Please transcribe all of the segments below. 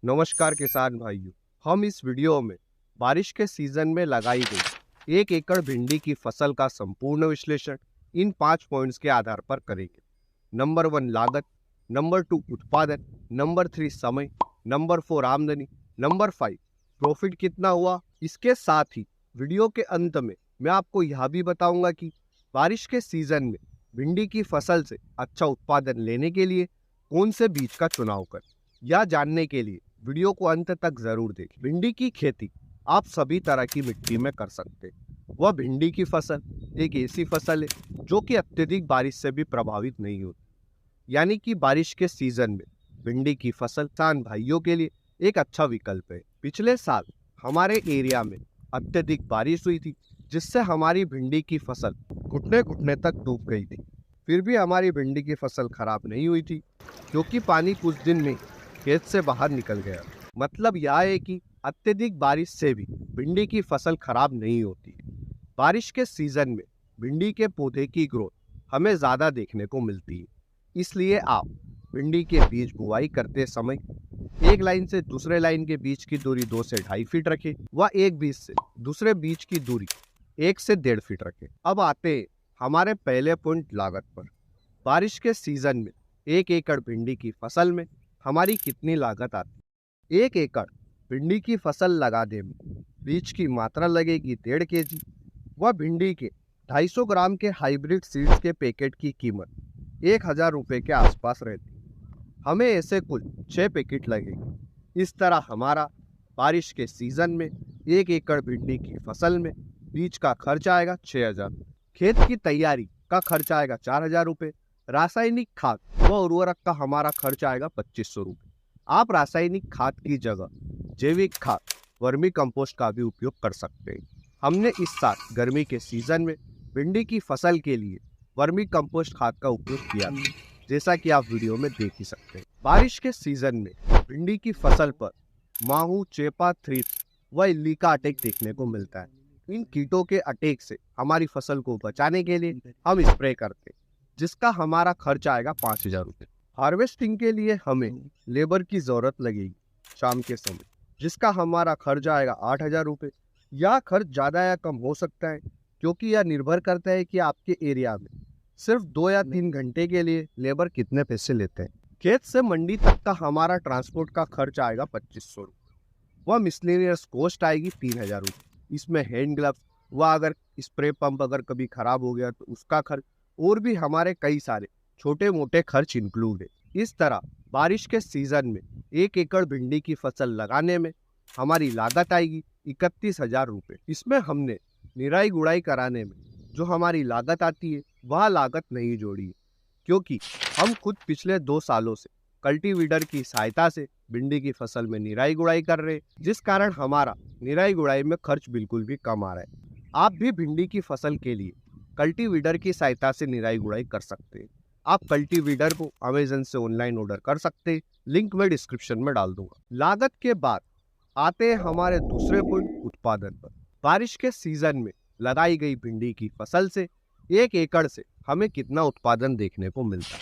नमस्कार किसान भाइयों। हम इस वीडियो में बारिश के सीजन में लगाई गई 1 एकड़ भिंडी की फसल का संपूर्ण विश्लेषण इन 5 पॉइंट्स के आधार पर करेंगे। नंबर 1 लागत, नंबर 2 उत्पादन, नंबर 3 समय, नंबर 4 आमदनी, नंबर 5 प्रॉफिट कितना हुआ। इसके साथ ही वीडियो के अंत में मैं आपको यह भी बताऊंगा कि बारिश के सीजन में भिंडी की फसल से अच्छा उत्पादन लेने के लिए कौन से बीज का चुनाव करें। यह जानने के लिए वीडियो को अंत तक जरूर देखें। भिंडी की खेती आप सभी तरह की मिट्टी में कर सकते हैं। वह भिंडी की फसल एक ऐसी फसल है जो कि अत्यधिक बारिश से भी प्रभावित नहीं होती, यानी कि बारिश के सीजन में भिंडी की फसल किसान भाइयों के लिए एक अच्छा विकल्प है। पिछले साल हमारे एरिया में अत्यधिक बारिश हुई थी, जिससे हमारी भिंडी की फसल घुटने घुटने तक डूब गई थी। फिर भी हमारी भिंडी की फसल खराब नहीं हुई थी, क्योंकि पानी कुछ दिन में खेत से बाहर निकल गया। मतलब यह है कि अत्यधिक बारिश से भी भिंडी की फसल खराब नहीं होती। बारिश के सीजन में भिंडी के पौधे की ग्रोथ हमें ज़्यादा देखने को मिलती है, इसलिए आप भिंडी के बीज बुआई करते समय एक लाइन से दूसरे लाइन के बीच की दूरी 2 से 2.5 फीट रखें व एक बीज से दूसरे बीज की दूरी 1 से 1.5 फीट रखें। अब आते हैं हमारे पहले पॉइंट लागत पर। बारिश के सीजन में 1 एकड़ भिंडी की फसल में हमारी कितनी लागत आती है। 1 एकड़ भिंडी की फसल लगाने में बीज की मात्रा लगेगी 1.5 kg व भिंडी के 250 ग्राम के हाइब्रिड सीड्स के पैकेट की कीमत 1000 रुपये के आसपास रहती है। हमें ऐसे कुल 6 पैकेट लगेंगे। इस तरह हमारा बारिश के सीजन में 1 एकड़ भिंडी की फसल में बीज का खर्च आएगा 6000, खेत की तैयारी का खर्च आएगा 4000 रुपये, रासायनिक खाद व उर्वरक का हमारा खर्च आएगा 2500 रुपये। आप रासायनिक खाद की जगह जैविक खाद वर्मी कंपोस्ट का भी उपयोग कर सकते हैं। हमने इस साल गर्मी के सीजन में भिंडी की फसल के लिए वर्मी कंपोस्ट खाद का उपयोग किया था, जैसा कि आप वीडियो में देख ही सकते हैं। बारिश के सीजन में भिंडी की फसल पर माहू, चेपा, थ्रिप्स व इल्ली का अटैक देखने को मिलता है। इन कीटों के अटैक से हमारी फसल को बचाने के लिए हम स्प्रे करते हैं, जिसका हमारा खर्च आएगा 5000 रुपये। हार्वेस्टिंग के लिए हमें लेबर की ज़रूरत लगेगी शाम के समय, जिसका हमारा खर्च आएगा 8000 रुपये। यह खर्च ज़्यादा या कम हो सकता है, क्योंकि यह निर्भर करता है कि आपके एरिया में सिर्फ 2 या 3 घंटे के लिए लेबर कितने पैसे लेते हैं। खेत से मंडी तक का हमारा ट्रांसपोर्ट का खर्च आएगा 2500 रुपये व मिसलेनियस कॉस्ट आएगी 3000 रुपये। इसमें हैंड ग्लव्स व अगर स्प्रे पंप अगर कभी ख़राब हो गया तो उसका खर्च, और भी हमारे कई सारे छोटे मोटे खर्च इंक्लूड है। इस तरह बारिश के सीजन में 1 एकड़ भिंडी की फसल लगाने में हमारी लागत आएगी 31000 रुपये। इसमें हमने निराई गुड़ाई कराने में जो हमारी लागत आती है वह लागत नहीं जोड़ी है, क्योंकि हम खुद पिछले 2 सालों से कल्टीवीडर की सहायता से भिंडी की फसल में निराई गुड़ाई कर रहे हैं, जिस कारण हमारा निराई गुड़ाई में खर्च बिल्कुल भी कम आ रहा है। आप भी भिंडी की फसल के लिए कल्टीवीडर की सहायता से निराई गुड़ाई कर सकते हैं। आप कल्टीवीडर को अमेजन से ऑनलाइन ऑर्डर कर सकते हैं, लिंक मैं डिस्क्रिप्शन में डाल दूंगा। लागत के बाद आते हैं हमारे दूसरे पॉइंट उत्पादन पर। बारिश के सीजन में लगाई गई भिंडी की फसल से 1 एकड़ से हमें कितना उत्पादन देखने को मिलता है।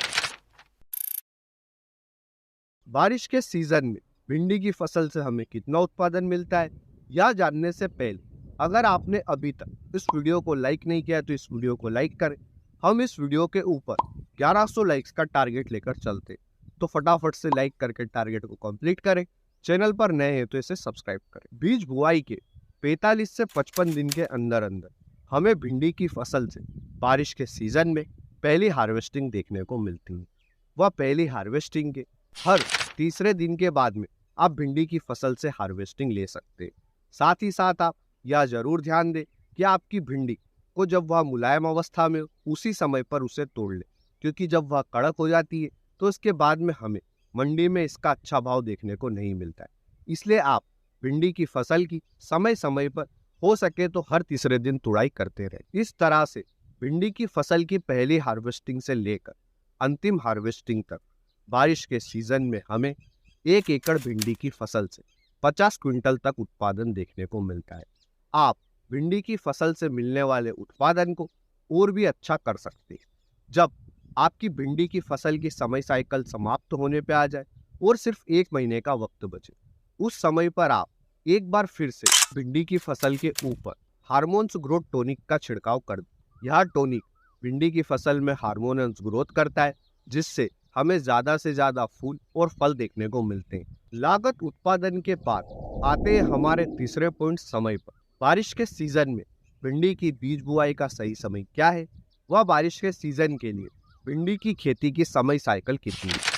बारिश के सीजन में भिंडी की फसल से हमें कितना उत्पादन मिलता है, यह जानने से पहले अगर आपने अभी तक इस वीडियो को लाइक नहीं किया तो इस वीडियो को लाइक करें। हम इस वीडियो के ऊपर 1100 लाइक्स का टारगेट लेकर चलते, तो फटाफट से लाइक करके टारगेट को कंप्लीट करें। चैनल पर नए हैं तो इसे सब्सक्राइब करें। बीज बुआई के 45 से 55 दिन के अंदर अंदर हमें भिंडी की फसल से बारिश के सीजन में पहली हार्वेस्टिंग देखने को मिलती है। वह पहली हार्वेस्टिंग के हर तीसरे दिन के बाद में आप भिंडी की फसल से हार्वेस्टिंग ले सकते हैं। साथ ही साथ आप यह जरूर ध्यान दें कि आपकी भिंडी को जब वह मुलायम अवस्था में उसी समय पर उसे तोड़ ले, क्योंकि जब वह कड़क हो जाती है तो इसके बाद में हमें मंडी में इसका अच्छा भाव देखने को नहीं मिलता है। इसलिए आप भिंडी की फसल की समय समय पर हो सके तो हर तीसरे दिन तुड़ाई करते रहें। इस तरह से भिंडी की फसल की पहली हार्वेस्टिंग से लेकर अंतिम हार्वेस्टिंग तक बारिश के सीजन में हमें 1 एकड़ भिंडी की फसल से 50 क्विंटल तक उत्पादन देखने को मिलता है। आप भिंडी की फसल से मिलने वाले उत्पादन को और भी अच्छा कर सकते हैं जब आपकी भिंडी की फसल की समय साइकिल समाप्त होने पे आ जाए और सिर्फ 1 महीने का वक्त बचे। उस समय पर आप एक बार फिर से भिंडी की फसल के ऊपर हार्मोन्स ग्रोथ टॉनिक का छिड़काव कर दें। यह टॉनिक भिंडी की फसल में हार्मोन्स ग्रोथ करता है, जिससे हमें ज्यादा से ज्यादा फूल और फल देखने को मिलते हैं। लागत उत्पादन के बाद आते हैं हमारे तीसरे पॉइंट, समय पर। बारिश के सीजन में भिंडी की बीज बुआई का सही समय क्या है? वह बारिश के सीजन के लिए भिंडी की खेती की समय साइकिल कितनी है?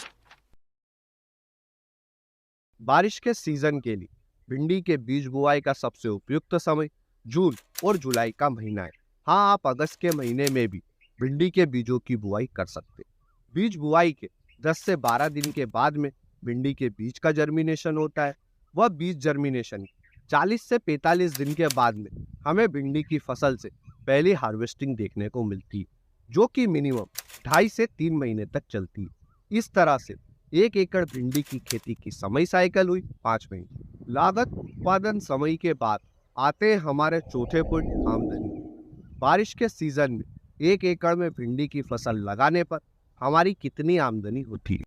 बारिश के सीजन के लिए भिंडी के बीज बुआई का सबसे उपयुक्त समय जून और जुलाई का महीना है। हाँ, आप अगस्त के महीने में भी भिंडी के बीजों की बुआई कर सकते हैं। बीज बुआई के 10 से 12 दिन के बाद में भिंडी के बीज का जर्मिनेशन होता है। वह बीज जर्मिनेशन 40 से 45 दिन के बाद में हमें भिंडी की फसल से पहली हार्वेस्टिंग देखने को मिलती है, जो कि मिनिमम 2.5 से 3 महीने तक चलती है। इस तरह से 1 एकड़ भिंडी की खेती की समय साइकिल हुई 5 महीने। लागत उत्पादन समय के बाद आते हैं हमारे चौथे पॉइंट, आमदनी। बारिश के सीजन में 1 एकड़ में भिंडी की फसल लगाने पर हमारी कितनी आमदनी होती है?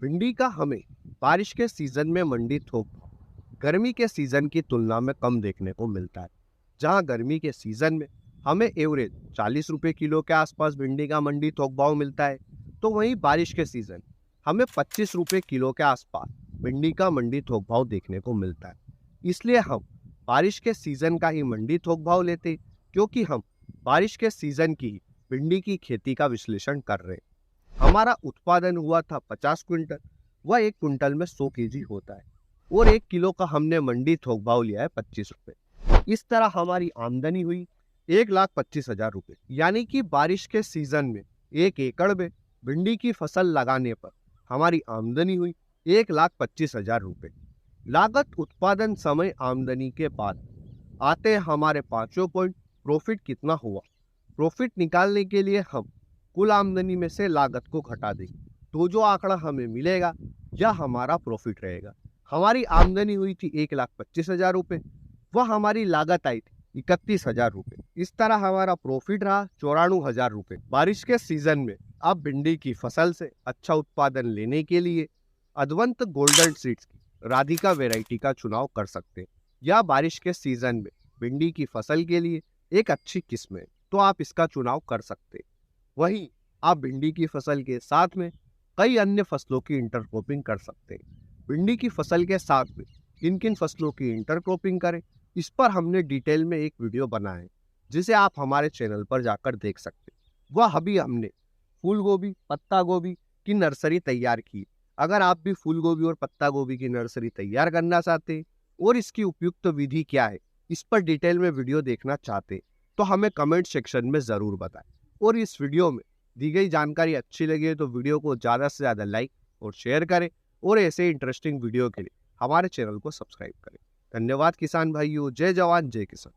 भिंडी का हमें बारिश के सीजन में मंडी थोक भाव गर्मी के सीजन की तुलना में कम देखने को मिलता है। जहां गर्मी के सीजन में हमें एवरेज 40 रुपए किलो के आसपास भिंडी का मंडी थोक भाव मिलता है, तो वहीं बारिश के सीजन हमें 25 रुपए किलो के आसपास भिंडी का मंडी थोक भाव देखने को मिलता है। इसलिए हम बारिश के सीजन का ही मंडी थोक भाव लेते हैं, क्योंकि हम बारिश के सीजन की भिंडी की खेती का विश्लेषण कर रहे हैं। हमारा उत्पादन हुआ था 50 क्विंटल, वह 1 क्विंटल में 100 केजी होता है और 1 किलो का हमने मंडी थोक भाव लिया है 25 रुपए। इस तरह हमारी आमदनी हुई 1,25,000 रुपए। यानी कि बारिश के सीजन में 1 एकड़ में भिंडी की फसल लगाने पर हमारी आमदनी हुई 1,25,000 रुपए। लागत उत्पादन समय आमदनी के बाद आते हैं हमारे पांचों पॉइंट, प्रॉफिट कितना हुआ। प्रॉफिट निकालने के लिए हम कुल आमदनी में से लागत को घटा देंगे, तो जो आंकड़ा हमें मिलेगा यह हमारा प्रॉफिट रहेगा। हमारी आमदनी हुई थी 1,25,000 रुपए, वह हमारी लागत आई थी 31,000 रुपए। इस तरह हमारा प्रॉफिट रहा 94,000 रुपए। बारिश के सीजन में आप भिंडी की फसल से अच्छा उत्पादन लेने के लिए अद्वंत गोल्डन सीड्स की राधिका वैरायटी का चुनाव कर सकते हैं। यह बारिश के सीजन में भिंडी की फसल के लिए एक अच्छी किस्म है, तो आप इसका चुनाव कर सकते हैं। वहीं आप भिंडी की फसल के साथ में कई अन्य फसलों की इंटरक्रॉपिंग कर सकते हैं। भिंडी की फसल के साथ में किन किन फसलों की इंटरक्रॉपिंग करें, इस पर हमने डिटेल में एक वीडियो बनाया है, जिसे आप हमारे चैनल पर जाकर देख सकते हैं। वह अभी हमने फूल गोभी, पत्ता गोभी की नर्सरी तैयार की। अगर आप भी फूल गोभी और पत्ता गोभी की नर्सरी तैयार करना चाहते हैं और इसकी उपयुक्त विधि क्या है, इस पर डिटेल में वीडियो देखना चाहते हैं, तो हमें कमेंट सेक्शन में ज़रूर बताएं। और इस वीडियो में दी गई जानकारी अच्छी लगी है तो वीडियो को ज़्यादा से ज़्यादा लाइक और शेयर करें, और ऐसे इंटरेस्टिंग वीडियो के लिए हमारे चैनल को सब्सक्राइब करें। धन्यवाद किसान भाइयों। जय जवान जय किसान।